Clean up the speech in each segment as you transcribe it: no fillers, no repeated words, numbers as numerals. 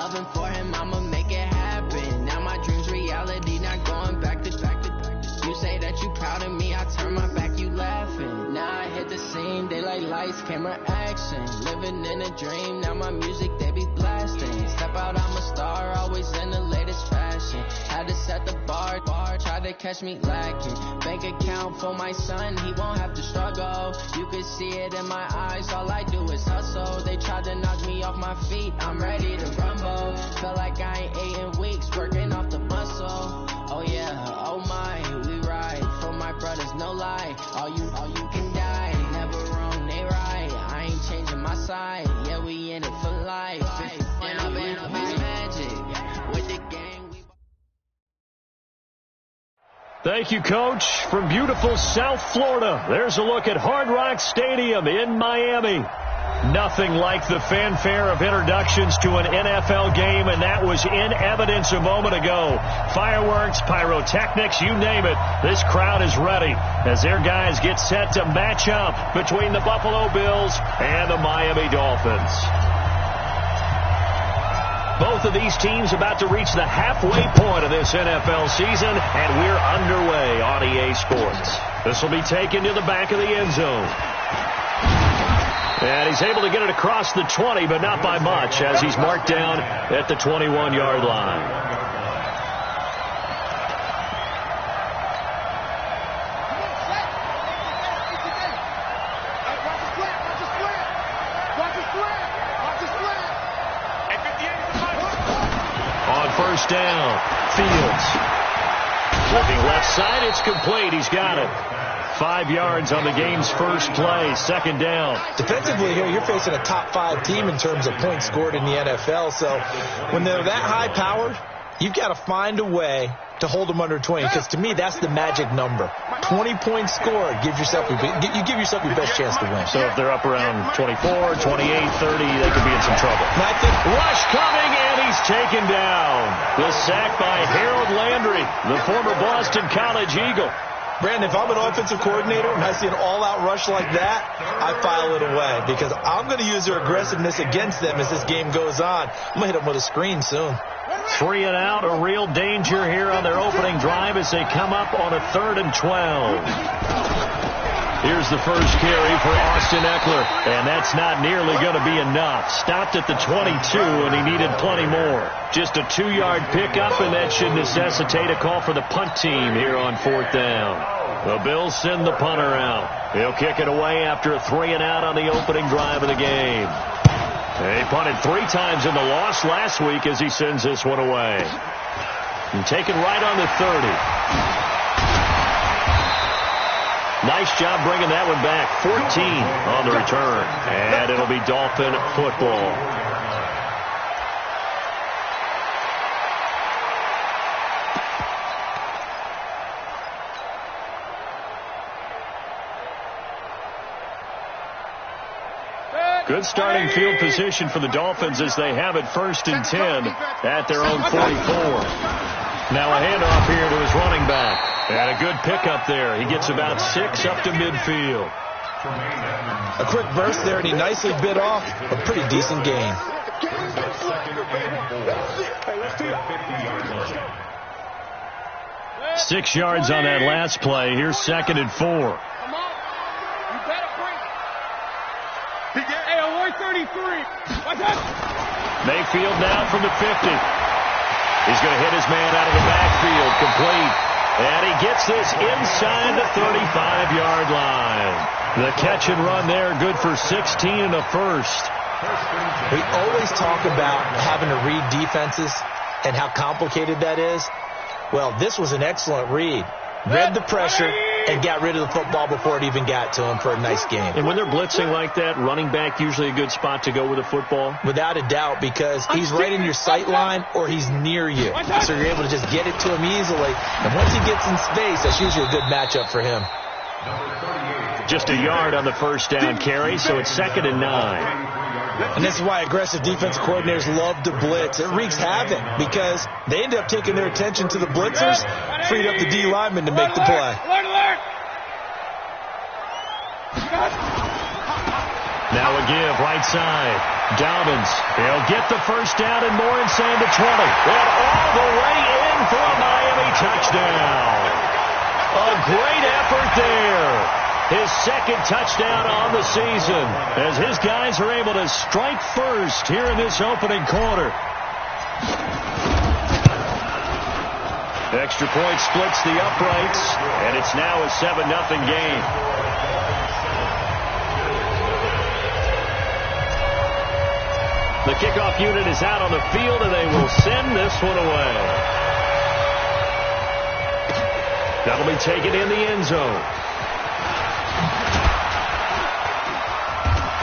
loving for him, I'ma make it happen. Now my dream's reality, not going back to. You say that you proud of me, I turn my back, you laughing. Now I hit the scene, they like lights, camera, action. Living in a dream, now my music, they be blasting. Step out, I'm a star, always in the latest fashion. Had to set the bar, try to catch me lacking. Bank account for my son, he won't have to struggle. You can see it in my eyes, all I do is hustle. They tried to knock me off my feet, I'm ready to rumble. Feel like I ain't ate in weeks, working off the muscle. Oh yeah, oh my, we ride for my brothers, no lie. All you can die, never wrong, they right. I ain't changing my side, yeah, we in it for life. And I've been magic with the gang. Thank you, Coach. From beautiful South Florida, there's a look at Hard Rock Stadium in Miami. Nothing like the fanfare of introductions to an NFL game, and that was in evidence a moment ago. Fireworks, pyrotechnics, you name it. This crowd is ready as their guys get set to match up between the Buffalo Bills and the Miami Dolphins. Both of these teams about to reach the halfway point of this NFL season, and we're underway on EA Sports. This will be taken to the back of the end zone. And he's able to get it across the 20, but not by much, as he's marked down at the 21-yard line. On first down, Fields. Looking left side, it's complete. He's got it. 5 yards on the game's first play, second down. Defensively here, you're facing a top 5 team in terms of points scored in the NFL. So when they're that high powered, you've got to find a way to hold them under 20, because to me, that's the magic number. 20 points scored, you give yourself your best chance to win. So if they're up around 24, 28, 30, they could be in some trouble. Rush coming, and he's taken down. The sack by Harold Landry, the former Boston College Eagle. Brandon, if I'm an offensive coordinator and I see an all-out rush like that, I file it away, because I'm going to use their aggressiveness against them as this game goes on. I'm going to hit them with a screen soon. 3 and out, a real danger here on their opening drive as they come up on a 3rd and 12. Here's the first carry for Austin Eckler, and that's not nearly going to be enough. Stopped at the 22, and he needed plenty more. Just a 2-yard pickup, and that should necessitate a call for the punt team here on 4th down. The Bills send the punter out. He'll kick it away after a 3 and out on the opening drive of the game. He punted 3 times in the loss last week as he sends this one away. And taken right on the 30. Nice job bringing that one back. 14 on the return. And it'll be Dolphin football. Good starting field position for the Dolphins as they have it 1st and 10 at their own 44. Now a handoff here to his running back. And a good pickup there. He gets about 6 up to midfield. A quick burst there, and he nicely bit off a pretty decent gain. Six yards on that last play. Here's 2nd and 4. Mayfield now from the 50. He's going to hit his man out of the backfield, complete. And he gets this inside the 35-yard line. The catch and run there, good for 16 and a first. We always talk about having to read defenses and how complicated that is. Well, this was an excellent read. Read the pressure and got rid of the football before it even got to him for a nice game. And when they're blitzing like that, running back usually a good spot to go with the football? Without a doubt, because he's right in your sight line or he's near you. So you're able to just get it to him easily. And once he gets in space, that's usually a good matchup for him. Just a yard on the first down carry, so it's 2nd and 9. And this is why aggressive defense coordinators love to blitz. It wreaks havoc because they end up taking their attention to the blitzers, freed up the D lineman to make the play. Now a give, right side. Dobbins, he'll get the first down and more inside the 20. And all the way in for a Miami touchdown. A great effort there. His second touchdown on the season as his guys are able to strike first here in this opening quarter. Extra point splits the uprights, and it's now a 7-0 game. The kickoff unit is out on the field, and they will send this one away. That'll be taken in the end zone.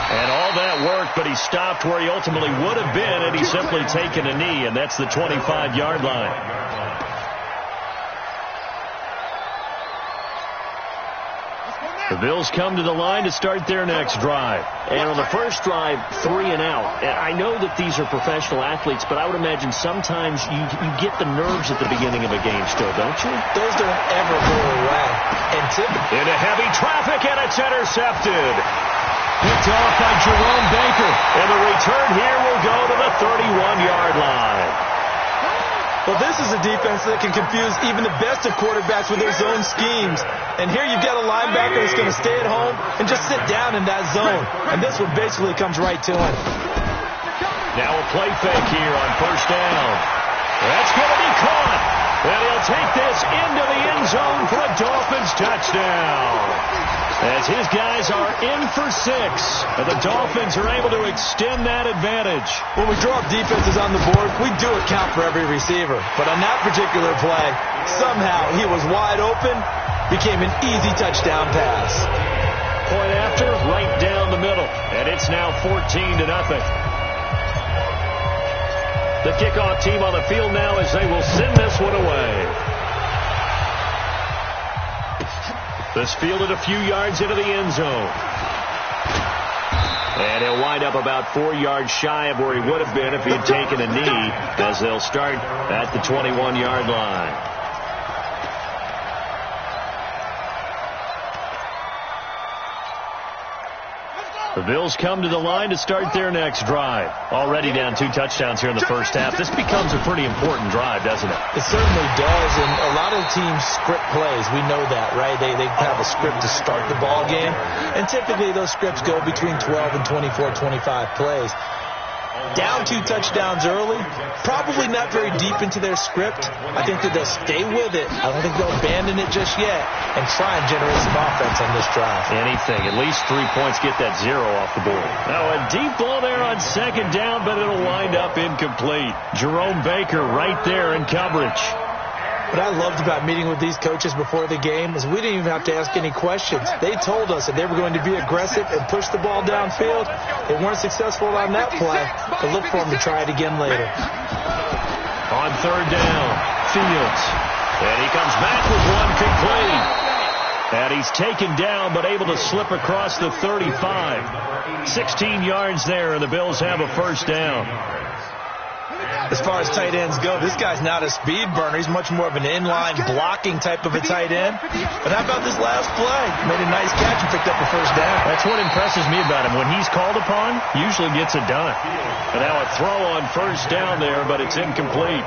And all that work, but he stopped where he ultimately would have been had he simply taken a knee, and that's the 25-yard line. The Bills come to the line to start their next drive. And on the first drive, 3 and out. I know that these are professional athletes, but I would imagine sometimes you get the nerves at the beginning of a game still, don't you? Those don't ever go away. And into heavy traffic, and it's intercepted. Picked off by Jerome Baker. And the return here will go to the 31-yard line. Well, this is a defense that can confuse even the best of quarterbacks with their zone schemes. And here you've got a linebacker that's going to stay at home and just sit down in that zone. And this one basically comes right to him. Now a play fake here on first down. That's going to be caught. And he'll take this into the end zone for a Dolphins touchdown. As his guys are in for 6, and the Dolphins are able to extend that advantage. When we draw up defenses on the board, we do account for every receiver. But on that particular play, somehow he was wide open, became an easy touchdown pass. Point after, right down the middle, and it's now 14-0. The kickoff team on the field now as they will send this one away. This fielded a few yards into the end zone. And he'll wind up about 4 yards shy of where he would have been if he had taken a knee, as they'll start at the 21-yard line. The Bills come to the line to start their next drive. Already down 2 touchdowns here in the first half. This becomes a pretty important drive, doesn't it? It certainly does, and a lot of teams script plays. We know that, right? They have a script to start the ball game, and typically those scripts go between 12 and 24, 25 plays. Down 2 touchdowns early, probably not very deep into their script. I think that they'll stay with it. I don't think they'll abandon it just yet and try and generate some offense on this drive. Anything. At least 3 points, get that 0 off the board. Now a deep ball there on second down, but it'll wind up incomplete. Jerome Baker right there in coverage. What I loved about meeting with these coaches before the game is we didn't even have to ask any questions. They told us that they were going to be aggressive and push the ball downfield. They weren't successful on that play, but look for them to try it again later. On third down, Fields. And he comes back with one complete. And he's taken down but able to slip across the 35. 16 yards there, and the Bills have a first down. As far as tight ends go, this guy's not a speed burner. He's much more of an inline blocking type of a tight end. But how about this last play? Made a nice catch and picked up a first down. That's what impresses me about him. When he's called upon, usually gets it done. And now a throw on first down there, but it's incomplete.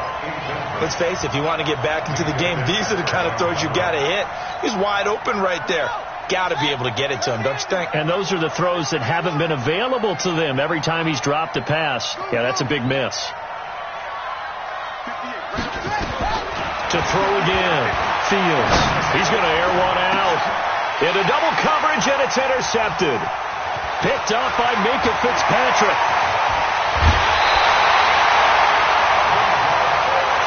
Let's face it, if you want to get back into the game, these are the kind of throws you got to hit. He's wide open right there. Got to be able to get it to him, don't you think? And those are the throws that haven't been available to them every time he's dropped a pass. Yeah, that's a big miss. To throw again. Fields. He's going to air one out. Into double coverage, and it's intercepted. Picked off by Minkah Fitzpatrick.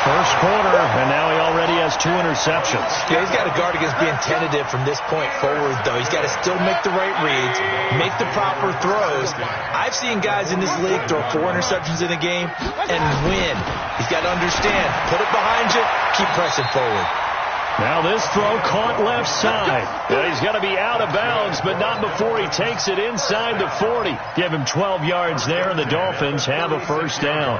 First quarter, and now he already has 2 interceptions. Yeah, he's got to guard against being tentative from this point forward, though. He's got to still make the right reads, make the proper throws. I've seen guys in this league throw 4 interceptions in a game and win. He's got to understand, put it behind you, keep pressing forward. Now this throw caught left side. Yeah, he's got to be out of bounds, but not before he takes it inside the 40. Give him 12 yards there, and the Dolphins have a first down.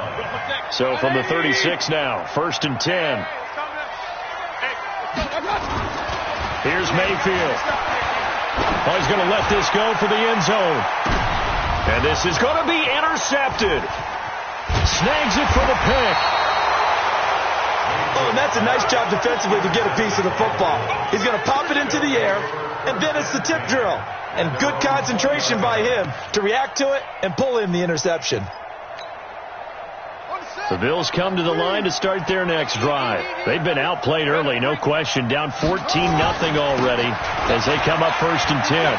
So from the 36 now, 1st and 10. Here's Mayfield. Oh, he's going to let this go for the end zone. And this is going to be intercepted. Snags it for the pick. Oh, and that's a nice job defensively to get a piece of the football. He's going to pop it into the air, and then it's the tip drill. And good concentration by him to react to it and pull in the interception. The Bills come to the line to start their next drive. They've been outplayed early, no question. Down 14-0 already as they come up 1st and 10.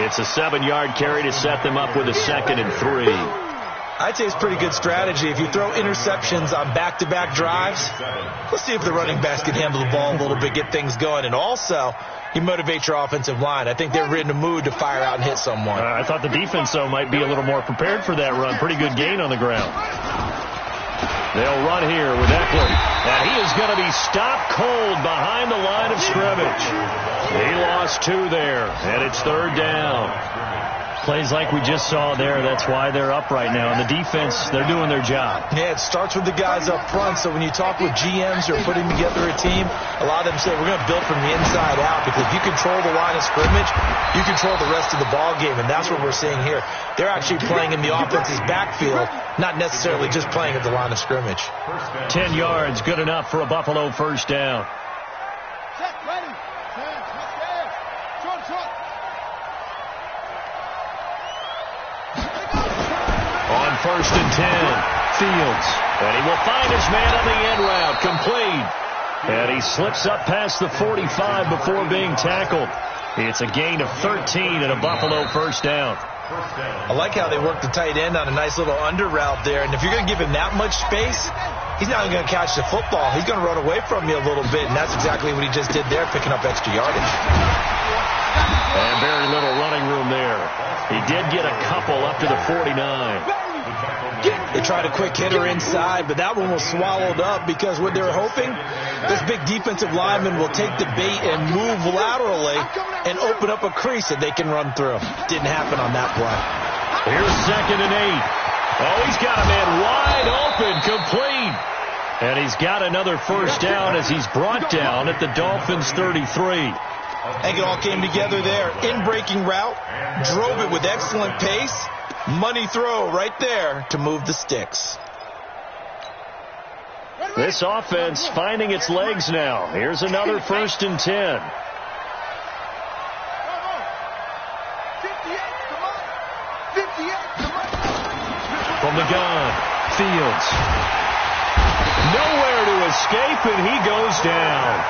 It's a 7-yard carry to set them up with a 2nd and 3. I'd say it's pretty good strategy. If you throw interceptions on back-to-back drives, let's see if the running backs can handle the ball a little bit, get things going. And also, you motivate your offensive line. I think they're in the mood to fire out and hit someone. I thought the defense, though, might be a little more prepared for that run. Pretty good gain on the ground. They'll run here with Eckler. And he is going to be stopped cold behind the line of scrimmage. He lost 2 there, and it's 3rd down. Plays like we just saw there. That's why they're up right now. And the defense, they're doing their job. Yeah, it starts with the guys up front. So when you talk with GMs who are putting together a team, a lot of them say we're going to build from the inside out, because if you control the line of scrimmage, you control the rest of the ball game. And that's what we're seeing here. They're actually playing in the offense's backfield, not necessarily just playing at the line of scrimmage. 10 yards, good enough for a Buffalo 1st down. On 1st and 10, Fields. And he will find his man on the end route, complete. And he slips up past the 45 before being tackled. It's a gain of 13 and a Buffalo 1st down. I like how they work the tight end on a nice little under route there. And if you're going to give him that much space, he's not going to catch the football. He's going to run away from you a little bit, and that's exactly what he just did there, picking up extra yardage. And very little running room there. He did get a couple up to the 49. They tried a quick hitter inside, but that one was swallowed up because what they were hoping, this big defensive lineman will take the bait and move laterally and open up a crease that they can run through. Didn't happen on that play. Here's 2nd and 8. Oh, he's got a man wide open, complete. And he's got another 1st down as he's brought down at the Dolphins' 33. I think it all came together there. In-breaking route, drove it with excellent pace. Money throw right there to move the sticks. This offense finding its legs now. Here's another 1st and 10. From the gun, Fields. Nowhere to escape, and he goes down.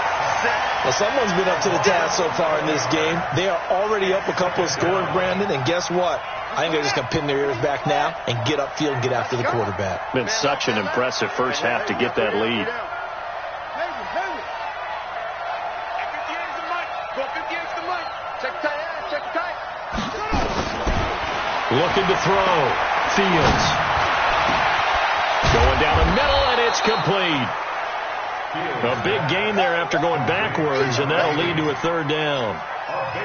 Well, someone's been up to the task so far in this game. They are already up a couple of scores, Brandon, and guess what? I think they're just going to pin their ears back now and get upfield and get after the quarterback. Been such an impressive first half to get that lead. Looking to throw. Fields. Going down the middle, and it's complete. A big gain there after going backwards, and that'll lead to a 3rd down.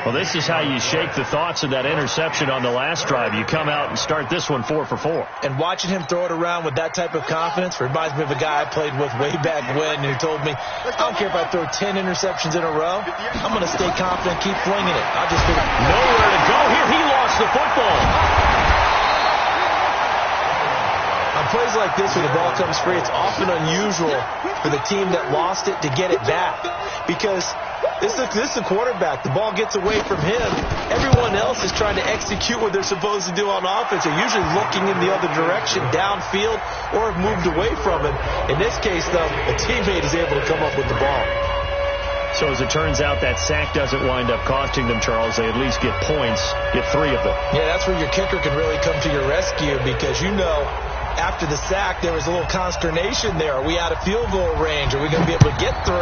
Well, this is how you shake the thoughts of that interception on the last drive. You come out and start this one 4 for 4. And watching him throw it around with that type of confidence reminds me of a guy I played with way back when who told me, I don't care if I throw 10 interceptions in a row. I'm going to stay confident, keep flinging it. I'll just figure nowhere to go here. He lost the football. On plays like this where the ball comes free, it's often unusual for the team that lost it to get it back, because this is a quarterback. The ball gets away from him. Everyone else is trying to execute what they're supposed to do on offense. They're usually looking in the other direction, downfield, or have moved away from it. In this case, though, a teammate is able to come up with the ball. So as it turns out, that sack doesn't wind up costing them, Charles. They at least get points, get 3 of them. Yeah, that's where your kicker can really come to your rescue, because you know after the sack there was a little consternation there. Are we out of field goal range? Are we going to be able to get 3?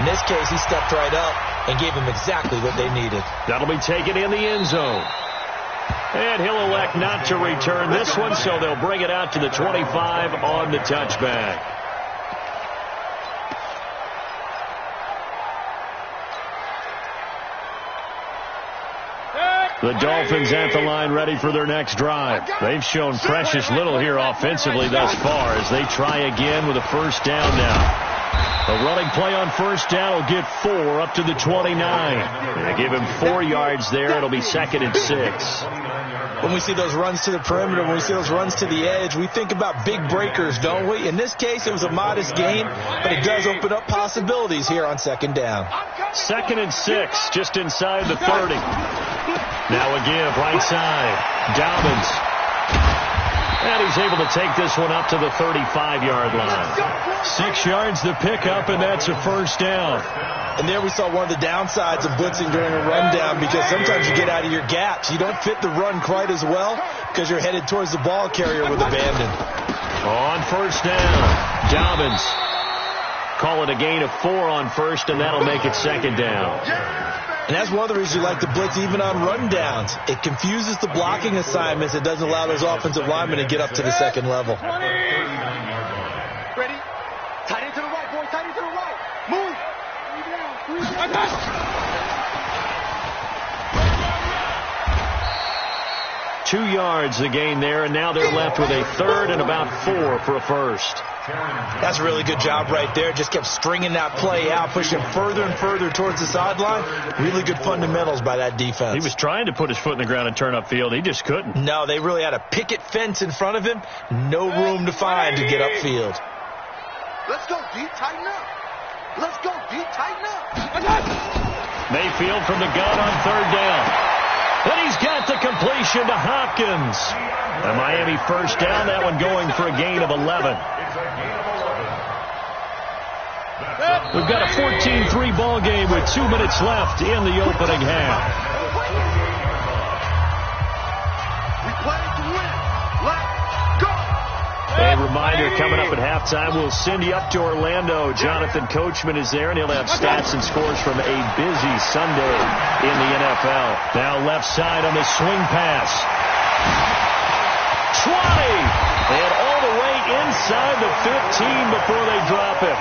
In this case, he stepped right up and gave them exactly what they needed. That'll be taken in the end zone. And he'll elect not to return this one, so they'll bring it out to the 25 on the touchback. The Dolphins at the line ready for their next drive. They've shown precious little here offensively thus far as they try again with a 1st down now. A running play on first down will get 4 up to the 29. They give him 4 yards there. It'll be 2nd and 6. When we see those runs to the perimeter, when we see those runs to the edge, we think about big breakers, don't we? In this case, it was a modest gain, but it does open up possibilities here on 2nd down. 2nd and 6, just inside the 30. Now a give, right side. Dobbins. And he's able to take this one up to the 35-yard line. 6 yards the pickup, and that's a first down. And there we saw one of the downsides of blitzing during a rundown, because sometimes you get out of your gaps. You don't fit the run quite as well because you're headed towards the ball carrier with abandon. On first down, Dobbins. Call it a gain of 4 on first, and that'll make it 2nd down. And that's one of the reasons you like to blitz even on rundowns. It confuses the blocking assignments. It doesn't allow those offensive linemen to get up to the second level. Ready? Tight end to the right, boy. Tight end to the right. Move. 2 yards the gain there, and now they're left with a 3rd and about 4 for a first. That's a really good job right there. Just kept stringing that play out, pushing further and further towards the sideline. Really good fundamentals by that defense. He was trying to put his foot in the ground and turn upfield. He just couldn't. No, they really had a picket fence in front of him. No room to find to get upfield. Let's go, D. Tighten up. Let's go, D. Tighten up. Mayfield from the gun on 3rd down. And he's got the completion to Hopkins. A Miami first down, that one going for a gain of 11. We've got a 14-3 ball game with 2 minutes left in the opening half. We play to win. Let's go. A reminder, coming up at halftime, we'll send you up to Orlando. Jonathan Coachman is there, and he'll have stats and scores from a busy Sunday in the NFL. Now left side on the swing pass. 20! And all the way inside the 15 before they drop it.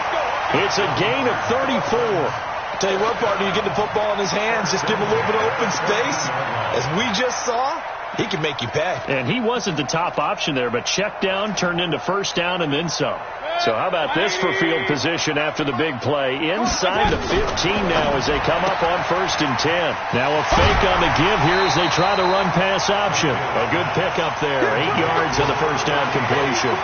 It's a gain of 34. Tell you what, partner, you get the football in his hands, just give him a little bit of open space. As we just saw, he can make you pay. And he wasn't the top option there, but check down turned into first down and then some. So how about this for field position after the big play? Inside the 15 now as they come up on 1st and 10. Now a fake on the give here as they try the run-pass option. A good pickup there. 8 yards on the first down completion.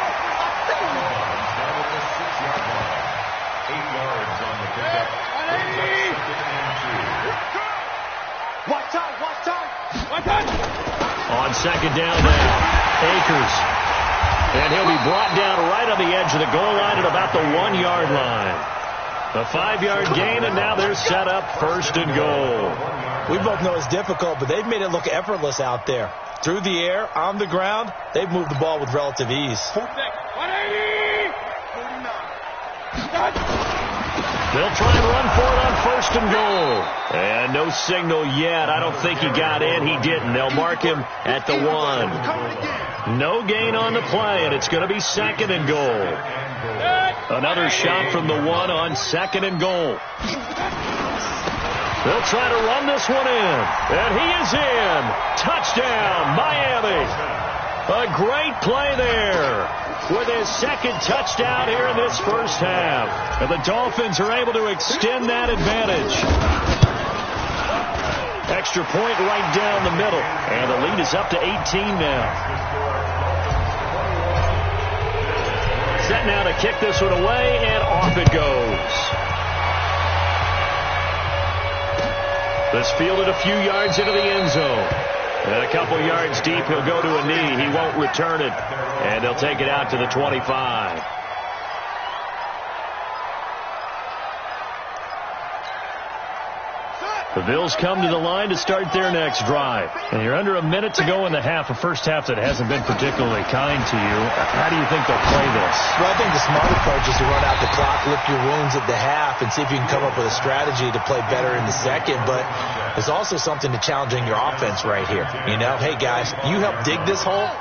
On 2nd down now, Akers. And he'll be brought down right on the edge of the goal line at about the 1 yard line. A 5-yard gain, and now they're set up 1st and goal. We both know it's difficult, but they've made it look effortless out there. Through the air, on the ground, they've moved the ball with relative ease. 180. 49. They'll try and run for it on 1st and goal. And no signal yet. I don't think he got in. He didn't. They'll mark him at the 1. No gain on the play, and it's going to be 2nd and goal. Another shot from the 1 on 2nd and goal. They'll try to run this one in. And he is in. Touchdown, Miami. A great play there with his 2nd touchdown here in this first half. And the Dolphins are able to extend that advantage. Extra point right down the middle. And the lead is up to 18 now. Set now to kick this one away, and off it goes. This fielded a few yards into the end zone. And a couple yards deep, he'll go to a knee. He won't return it. And they'll take it out to the 25. The Bills come to the line to start their next drive. And you're under a minute to go in the half, a first half that hasn't been particularly kind to you. How do you think they'll play this? Well, I think the smart approach is to run out the clock, lick your wounds at the half, and see if you can come up with a strategy to play better in the second. But there's also something to challenging your offense right here. You know, hey, guys, you help dig this hole.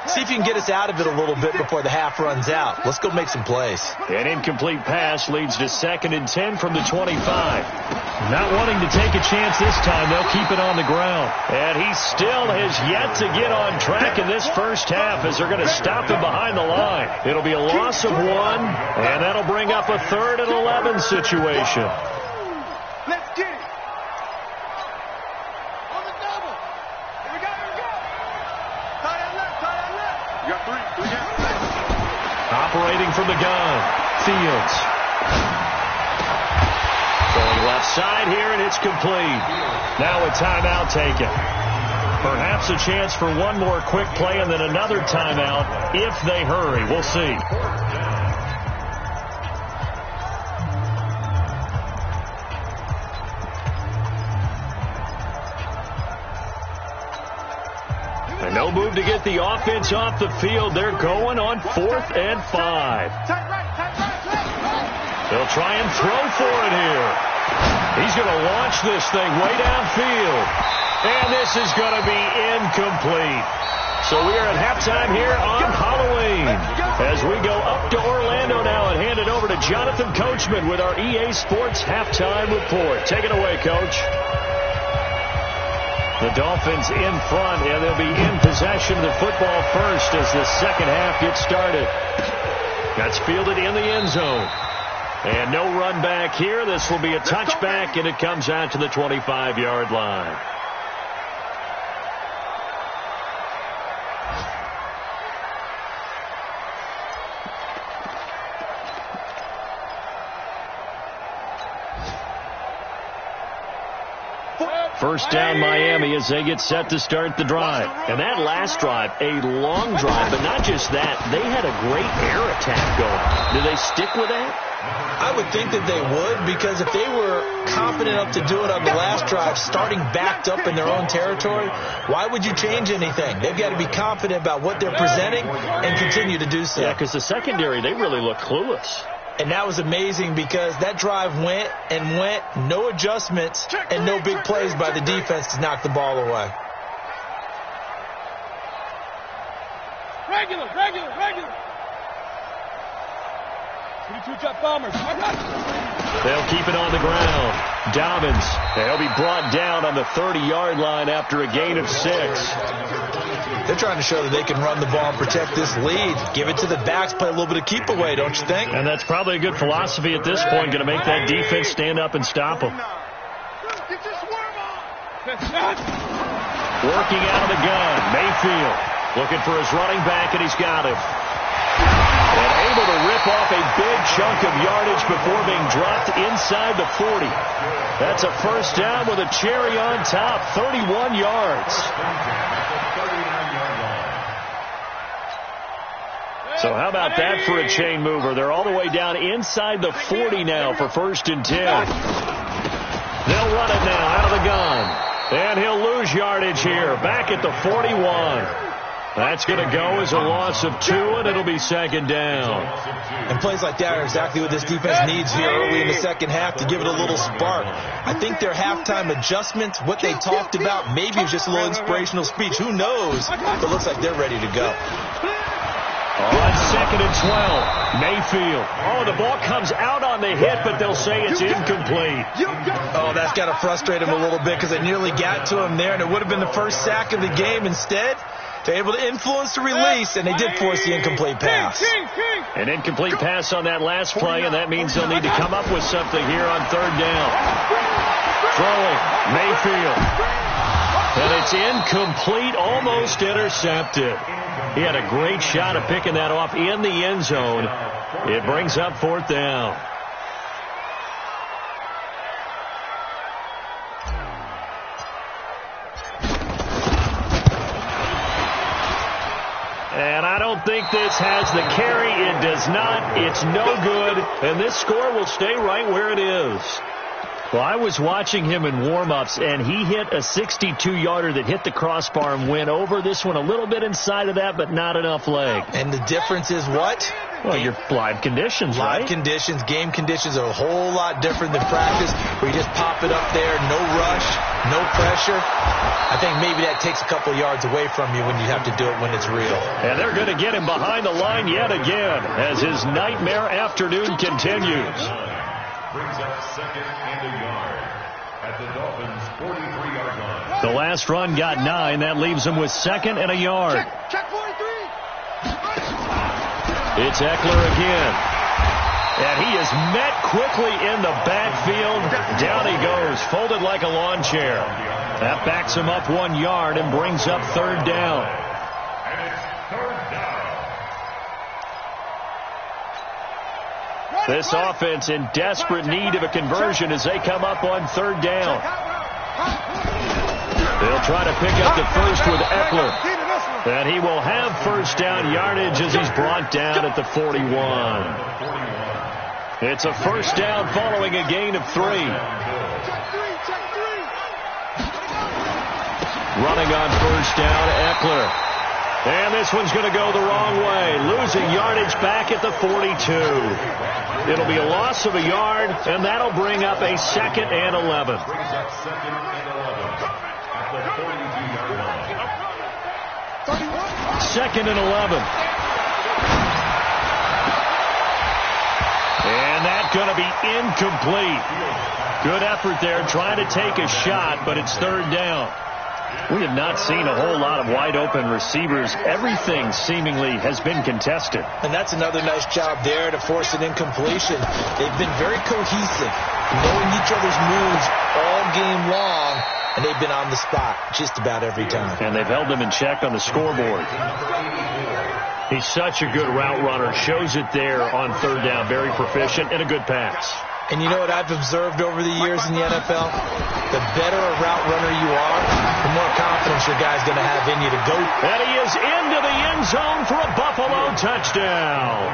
See if you can get us out of it a little bit before the half runs out. Let's go make some plays. An incomplete pass leads to 2nd and 10 from the 25. Not wanting to take a chance this time, they'll keep it on the ground. And he still has yet to get on track in this first half as they're going to stop him behind the line. It'll be a loss of 1, and that'll bring up a 3rd and 11 situation. Let's get it. On the double. Here we go, here we go. Tie that left. You got 3 down. Operating from the gun, Fields. Going left side here, and it's complete. Now a timeout taken. Perhaps a chance for one more quick play and then another timeout if they hurry. We'll see. And no move to get the offense off the field. They're going on 4th and 5. They'll try and throw for it here. He's going to launch this thing way downfield. And this is going to be incomplete. So we are at halftime here on Halloween as we go up to Orlando now and hand it over to Jonathan Coachman with our EA Sports Halftime Report. Take it away, Coach. The Dolphins in front, and they'll be in possession of the football first as the second half gets started. That's fielded in the end zone. And no run back here. This will be a touchback, and it comes out to the 25-yard line. First down, Miami, as they get set to start the drive. And that last drive, a long drive, but not just that. They had a great air attack going. Do they stick with that? I would think that they would, because if they were confident enough to do it on the last drive, starting backed up in their own territory, why would you change anything? They've got to be confident about what they're presenting and continue to do so. Yeah, because the secondary, they really look clueless. And that was amazing because that drive went and went, no adjustments and no big plays by the defense to knock the ball away. Regular. 22-jet bombers. They'll keep it on the ground. Dobbins, they'll be brought down on the 30-yard line after a gain of 6. They're trying to show that they can run the ball and protect this lead. Give it to the backs, play a little bit of keep away, don't you think? And that's probably a good philosophy at this point, going to make that defense stand up and stop them. Working out of the gun, Mayfield looking for his running back, and he's got him. And able to rip off a big chunk of yardage before being dropped inside the 40. That's a first down with a cherry on top, 31 yards. So how about that for a chain mover? They're all the way down inside the 40 now for 1st and 10. They'll run it now out of the gun. And he'll lose yardage here, back at the 41. That's going to go as a loss of 2, and it'll be 2nd down. And plays like that are exactly what this defense needs here early in the second half to give it a little spark. I think their halftime adjustments, what they talked about, maybe it's just a little inspirational speech. Who knows? But it looks like they're ready to go. On 2nd and 12, Mayfield. Oh, the ball comes out on the hit, but they'll say it's incomplete. Oh, that's got to frustrate him a little bit because they nearly got to him there, and it would have been the first sack of the game. Instead, they're able to influence the release, and they did force the incomplete pass. An incomplete pass on that last play, and that means they'll need to come up with something here on 3rd down. Throwing, Mayfield. And it's incomplete, almost intercepted. He had a great shot at picking that off in the end zone. It brings up 4th down. And I don't think this has the carry. It does not. It's no good. And this score will stay right where it is. Well, I was watching him in warm-ups, and he hit a 62-yarder that hit the crossbar and went over. This one a little bit inside of that, but not enough leg. And the difference is what? Well, your live conditions, right? Live conditions, game conditions are a whole lot different than practice, where you just pop it up there, no rush, no pressure. I think maybe that takes a couple yards away from you when you have to do it when it's real. And they're going to get him behind the line yet again as his nightmare afternoon continues. Brings up second and a yard at the Dolphins' 43-yard line. The last run got 9. That leaves him with second and a yard. Check 43. It's Eckler again. And he is met quickly in the backfield. Down he goes, folded like a lawn chair. That backs him up 1 yard and brings up third down. And it's third down. This offense in desperate need of a conversion as they come up on third down. They'll try to pick up the first with Eckler. And he will have first down yardage as he's brought down at the 41. It's a first down following a gain of 3. Running on first down, Eckler. And this one's going to go the wrong way, losing yardage back at the 42. It'll be a loss of a yard, and that'll bring up a second and 11. Brings up second and 11 at the 42-yard line. Second and 11. And that's going to be incomplete. Good effort there trying to take a shot, but it's third down. We have not seen a whole lot of wide-open receivers. Everything seemingly has been contested. And that's another nice job there to force an incompletion. They've been very cohesive, knowing each other's moves all game long, and they've been on the spot just about every time. And they've held them in check on the scoreboard. He's such a good route runner. Shows it there on third down. Very proficient and a good pass. And you know what I've observed over the years in the NFL? The better a route runner you are, the more confidence your guy's going to have in you to go. And he is into the end zone for a Buffalo touchdown.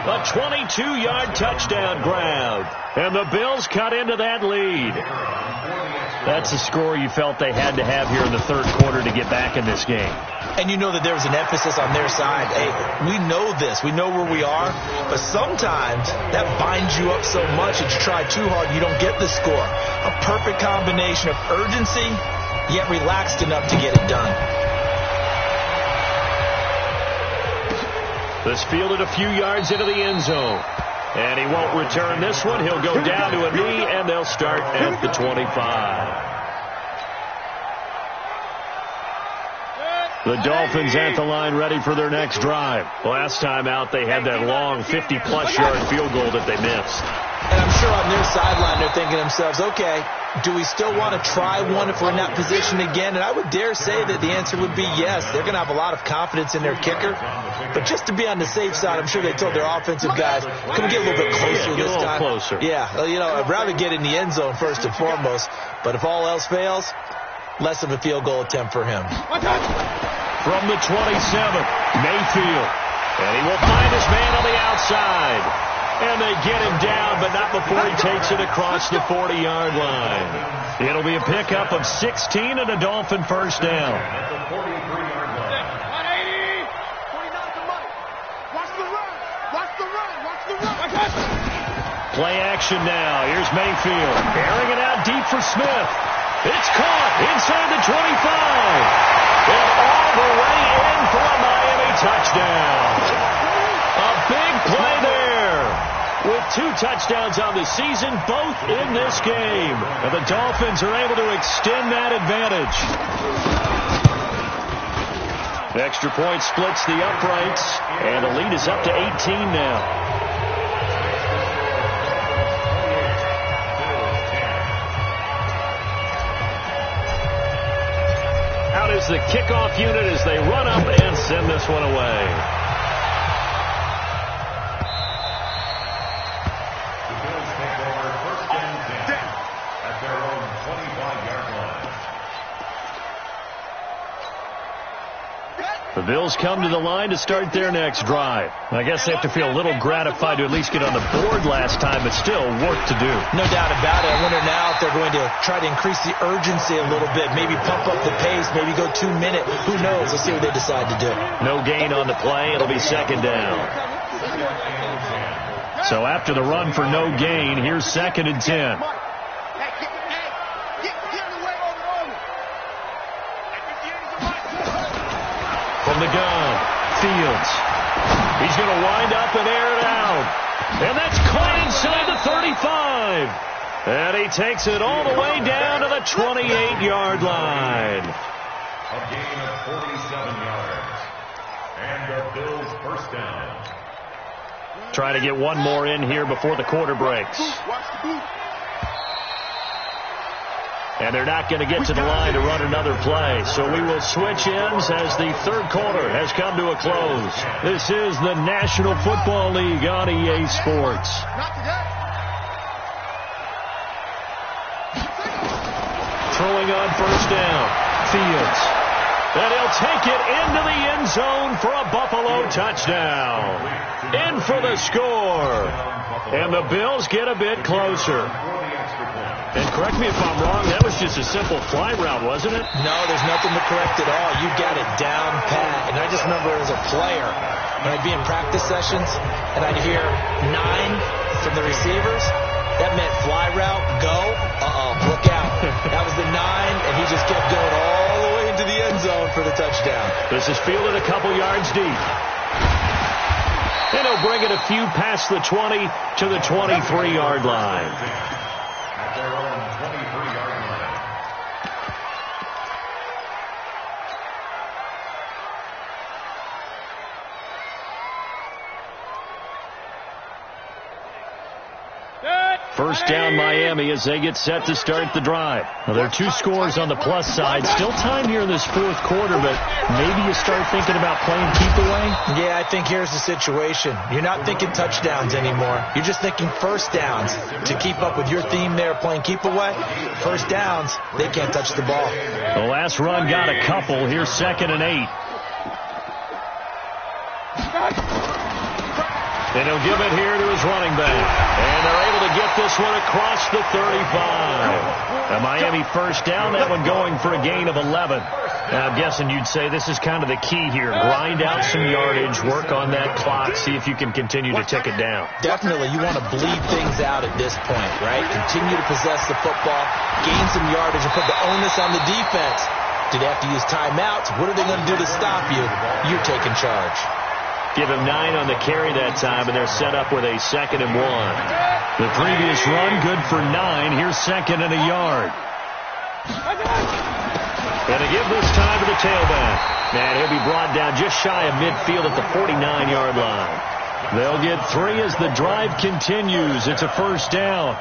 A 22-yard touchdown grab. And the Bills cut into that lead. That's the score you felt they had to have here in the third quarter to get back in this game. And you know that there was an emphasis on their side. Hey, we know this. We know where we are. But sometimes that binds you up so much that you try too hard, you don't get the score. A perfect combination of urgency, yet relaxed enough to get it done. This fielded a few yards into the end zone. And he won't return this one. He'll go down to a knee, and they'll start at the 25. The Dolphins at the line ready for their next drive. Last time out, they had that long 50-plus yard field goal that they missed. And I'm sure on their sideline they're thinking to themselves, okay, do we still want to try one if we're in that position again? And I would dare say that the answer would be yes. They're going to have a lot of confidence in their kicker. But just to be on the safe side, I'm sure they told their offensive guys, can we get a little bit closer this time? Closer. Yeah, you know, I'd rather get in the end zone first and foremost. But if all else fails, less of a field goal attempt for him. From the 27th, Mayfield. And he will find his man on the outside. And they get him down, but not before he takes it across the 40-yard line. It'll be a pickup of 16 and a Dolphin first down. At the 43-yard line. 180. 29 to Mike. Watch the run. Watch the run. Watch the run. Play action now. Here's Mayfield. Airing it out deep for Smith. It's caught inside the 25. And all the way in for a Miami touchdown. A big play there. With 2 touchdowns on the season, both in this game. And the Dolphins are able to extend that advantage. The extra point splits the uprights, and the lead is up to 18 now. Out is the kickoff unit as they run up and send this one away. The Bills come to the line to start their next drive. I guess they have to feel a little gratified to at least get on the board last time, but still work to do. No doubt about it. I wonder now if they're going to try to increase the urgency a little bit, maybe pump up the pace, maybe go 2 minute. Who knows? Let's see what they decide to do. No gain on the play. It'll be second down. So after the run for no gain, here's 2nd and 10. From the gun, Fields. He's going to wind up and air it out. And that's caught inside the 35. And he takes it all the way down to the 28-yard line. A gain of 47 yards. And the Bills first down. Trying to get one more in here before the quarter breaks. And they're not going to get to the line to run another play. So we will switch ends as the third quarter has come to a close. This is the National Football League on EA Sports. Throwing on first down, Fields. And he'll take it into the end zone for a Buffalo touchdown. In for the score. And the Bills get a bit closer. And correct me if I'm wrong, that was just a simple fly route, wasn't it? No, there's nothing to correct at all. You got it down pat. And I just remember as a player, when I'd be in practice sessions, and I'd hear 9 from the receivers, that meant fly route, go, look out. That was the 9, and he just kept going all the way into the end zone for the touchdown. This is fielded a couple yards deep. And he'll bring it a few past the 20 to the 23-yard line. At their own 23-yard line. First down, Miami, as they get set to start the drive. Now, there are 2 scores on the plus side. Still time here in this fourth quarter, but maybe you start thinking about playing keep away? Yeah, I think here's the situation. You're not thinking touchdowns anymore. You're just thinking first downs. To keep up with your theme there, playing keep away, first downs, they can't touch the ball. The last run got a couple. Here's 2nd and 8. And he'll give it here to his running back. And they're able to get this one across the 35. A Miami first down, that one going for a gain of 11. Now, I'm guessing you'd say this is kind of the key here. Grind out some yardage, work on that clock, see if you can continue to tick it down. Definitely, you want to bleed things out at this point, right? Continue to possess the football, gain some yardage, and put the onus on the defense. Do they have to use timeouts? What are they going to do to stop you? You're taking charge. Give him 9 on the carry that time, and they're set up with a 2nd and 1. The previous run, good for 9. Here's 2nd and a yard. And to give this time to the tailback. And he'll be brought down just shy of midfield at the 49-yard line. They'll get 3 as the drive continues. It's a first down.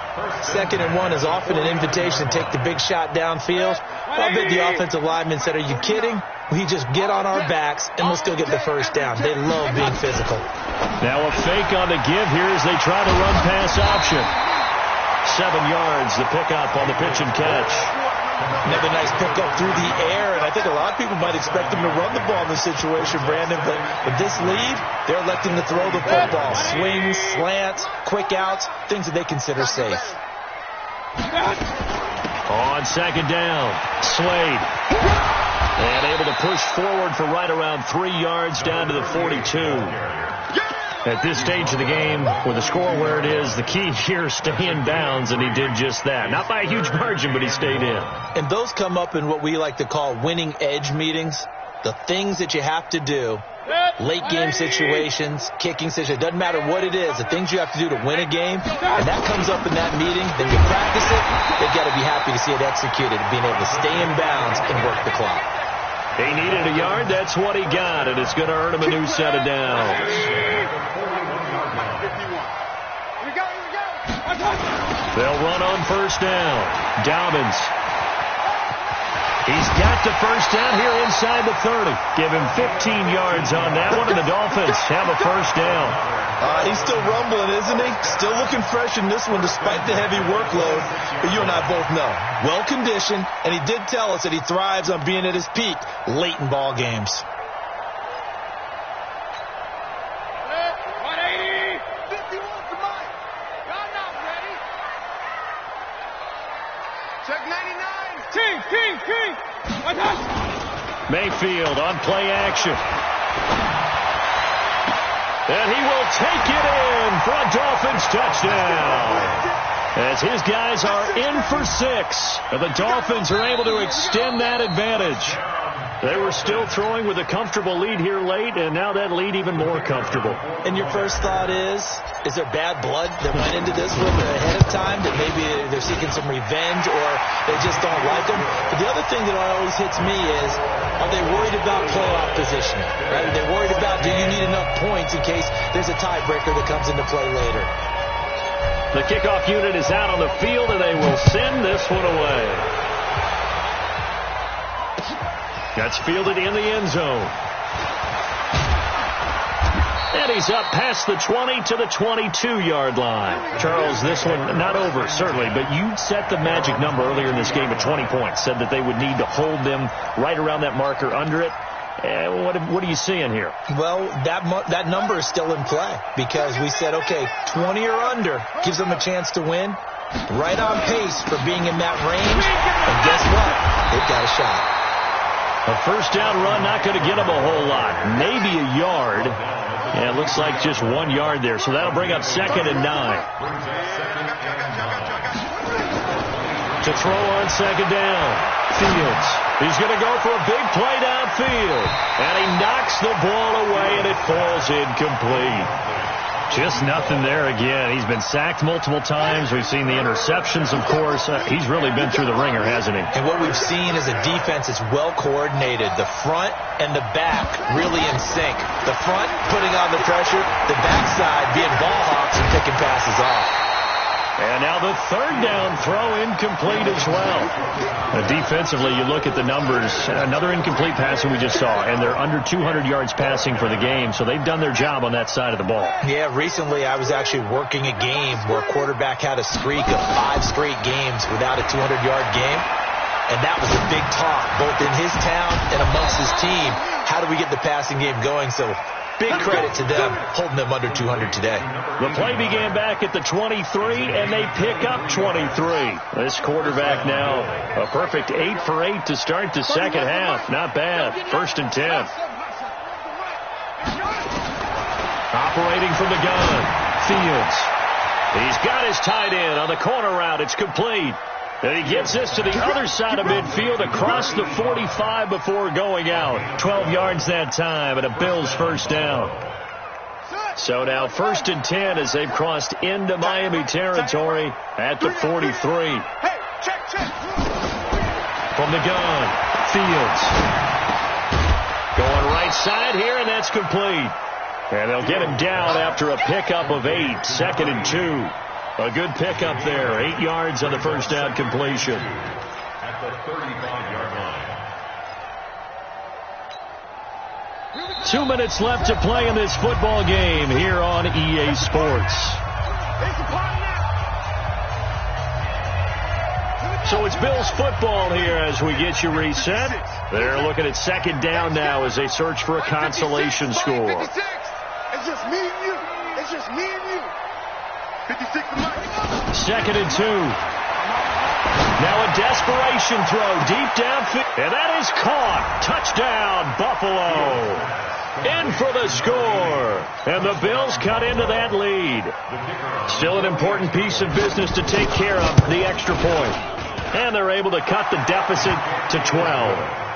2nd and 1 is often an invitation to take the big shot downfield. I bet the offensive lineman said, are you kidding? We just get on our backs, and we'll still get the first down. They love being physical. Now a fake on the give here as they try to run pass option. 7 yards, the pickup on the pitch and catch. Another nice pickup through the air, and I think a lot of people might expect them to run the ball in this situation, Brandon, but with this lead, they're electing to throw the football. Swings, slants, quick outs, things that they consider safe. On 2nd down, Slade. And able to push forward for right around 3 yards down to the 42. At this stage of the game, with the score where it is, the key here is stay in bounds, and he did just that. Not by a huge margin, but he stayed in. And those come up in what we like to call winning edge meetings. The things that you have to do, late game situations, kicking situations, doesn't matter what it is, the things you have to do to win a game, and that comes up in that meeting, then you practice it, they've got to be happy to see it executed, being able to stay in bounds and work the clock. He needed a yard. That's what he got, and it's going to earn him a new set of downs. They'll run on first down. Dobbins. He's got the first down here inside the 30. Give him 15 yards on that one, and the Dolphins have a first down. He's still rumbling, isn't he? Still looking fresh in this one despite the heavy workload. But you and I both know, well-conditioned, and he did tell us that he thrives on being at his peak late in ball games. Mayfield on play action. And he will take it in for a Dolphins touchdown. As his guys are in for 6. And the Dolphins are able to extend that advantage. They were still throwing with a comfortable lead here late, and now that lead even more comfortable. And your first thought is there bad blood that went into this one ahead of time, that maybe they're seeking some revenge or they just don't like them? But the other thing that always hits me is, are they worried about playoff positioning? Right? Are they worried about, do you need enough points in case there's a tiebreaker that comes into play later? The kickoff unit is out on the field, and they will send this one away. That's fielded in the end zone. And he's up past the 20 to the 22-yard line. Charles, this one not over, certainly, but you set the magic number earlier in this game at 20 points, said that they would need to hold them right around that marker under it. What are you seeing here? Well, that number is still in play because we said, okay, 20 or under gives them a chance to win. Right on pace for being in that range. And guess what? They've got a shot. A first down run, not going to get them a whole lot. Maybe a yard. Yeah, it looks like just 1 yard there. So that'll bring up 2nd and 9. To throw on 2nd down. Fields. He's going to go for a big play downfield. And he knocks the ball away, and it falls incomplete. Just nothing there again. He's been sacked multiple times. We've seen the interceptions, of course. He's really been through the ringer, hasn't he? And what we've seen is a defense that's well coordinated. The front and the back really in sync. The front putting on the pressure, the backside being ball hawks and picking passes off. And now the 3rd down throw incomplete as well. Defensively, you look at the numbers. Another incomplete pass that we just saw, and they're under 200 yards passing for the game, so they've done their job on that side of the ball. Yeah, recently I was actually working a game where a quarterback had a streak of 5 straight games without a 200-yard game, and that was a big talk, both in his town and amongst his team. How do we get the passing game going? So big credit to them holding them under 200 today. The play began back at the 23, and they pick up 23. This quarterback now a perfect 8 for 8 to start the second half. Not bad. 1st and 10. Operating from the gun. Fields. He's got his tight end on the corner route. It's complete. And he gets this to the other side of midfield across the 45 before going out. 12 yards that time and a Bills first down. So now 1st and 10 as they've crossed into Miami territory at the 43. From the gun, Fields. Going right side here, and that's complete. And they'll get him down after a pickup of 8. 2nd and 2. A good pickup there. 8 yards on the first down completion. At the 35-yard line. 2 minutes left to play in this football game here on EA Sports. So it's Bills football here as we get you reset. They're looking at 2nd down now as they search for a consolation score. It's just me and you. It's just me and you. 56 to 2nd and 2. Now a desperation throw deep downfield. And that is caught. Touchdown, Buffalo. In for the score. And the Bills cut into that lead. Still an important piece of business to take care of, the extra point. And they're able to cut the deficit to 12.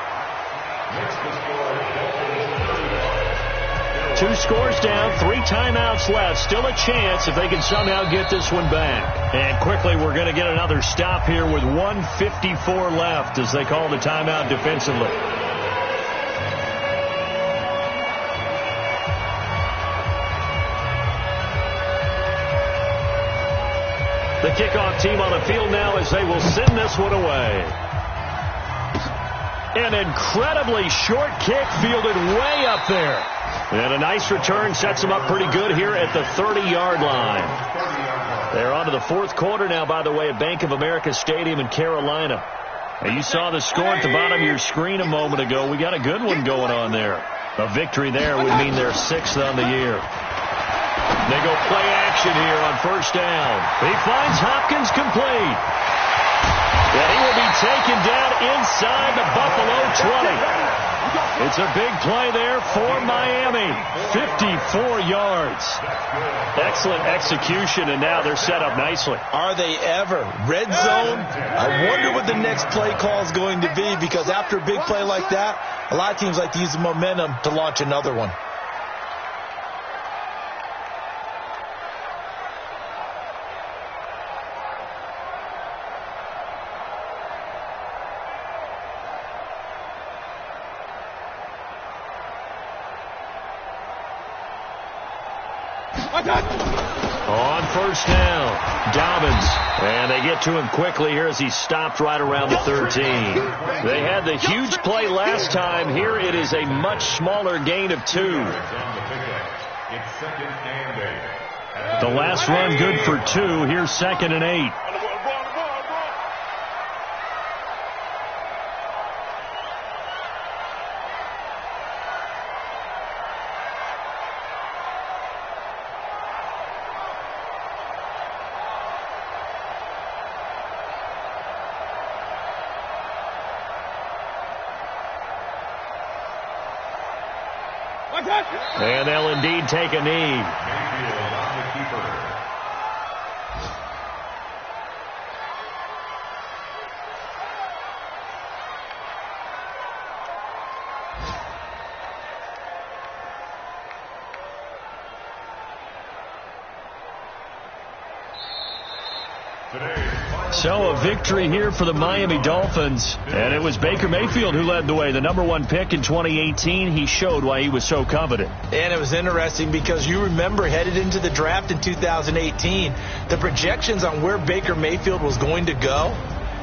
2 scores down, 3 timeouts left. Still a chance if they can somehow get this one back. And quickly, we're going to get another stop here with 1:54 left as they call the timeout defensively. The kickoff team on the field now as they will send this one away. An incredibly short kick fielded way up there. And a nice return sets them up pretty good here at the 30-yard line. They're on to the 4th quarter now, by the way, at Bank of America Stadium in Carolina. And you saw the score at the bottom of your screen a moment ago. We got a good one going on there. A victory there would mean they're 6th on the year. They go play action here on 1st down. He finds Hopkins complete. And he will be taken down inside the Buffalo 20. It's a big play there for Miami. 54 yards. Excellent execution, and now they're set up nicely. Are they ever? Red zone? I wonder what the next play call is going to be, because after a big play like that, a lot of teams like to use the momentum to launch another one. On first down, Dobbins. And they get to him quickly here as he stopped right around the 13. They had the huge play last time. Here it is a much smaller gain of 2. The last run good for 2. Here's 2nd and 8. And they'll indeed take a knee. So a victory here for the Miami Dolphins. And it was Baker Mayfield who led the way. The #1 pick in 2018. He showed why he was so coveted. And it was interesting because you remember headed into the draft in 2018, the projections on where Baker Mayfield was going to go,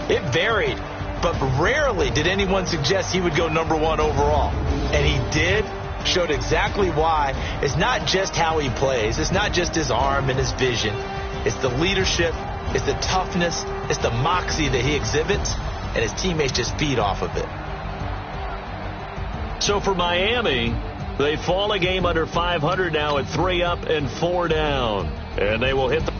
it varied. But rarely did anyone suggest he would go #1 overall. And he did. Showed exactly why. It's not just how he plays. It's not just his arm and his vision. It's the leadership. It's the toughness, it's the moxie that he exhibits, and his teammates just feed off of it. So for Miami, they fall a game under 500 now at 3 up and 4 down. And they will hit the...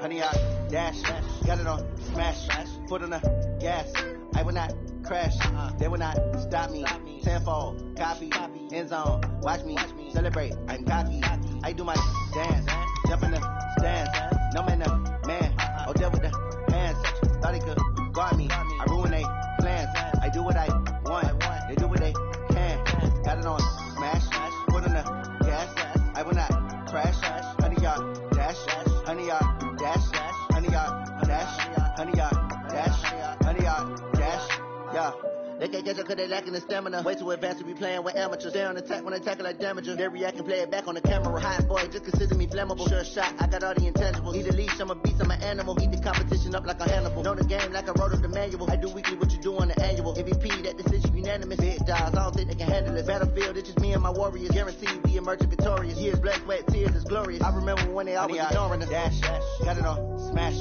Honey, I dash, got it on smash, foot on the gas. I will not crash, they will not stop me. Tenfold, copy, end zone, watch me celebrate. I'm cocky, I do my dance, jump in the stands. No man, man, what I want. They do what they can. Got it on smash. Put on the gas. I will not crash. 100 yard dash. 100 yard dash. 100 yard dash. 100 yard dash. 100 yard dash. Yeah. They can't catch up cause they lacking the stamina. Way too advanced to be playing with amateurs. Stay on attack when I tackle like damager. They react and play it back on the camera. Hot boy, just consider me flammable. Sure shot, I got all the intangibles. Need a leash, I'm a beast, I'm an animal. Eat the competition up like a Hannibal. Know the game like I wrote up the manual. I do weekly what you do on the annual. MVP, that decision unanimous. Big dogs, I don't think they can handle it. Battlefield, it's just me and my warriors. Guaranteed we emerging victorious. Years, blood, sweat, tears, is glorious. I remember when they always ignoring us. Dash, got it on smash.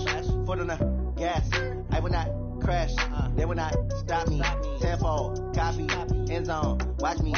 Foot on the gas. I will not crash. They will not stop me. Tenfold, copy, end zone. Watch me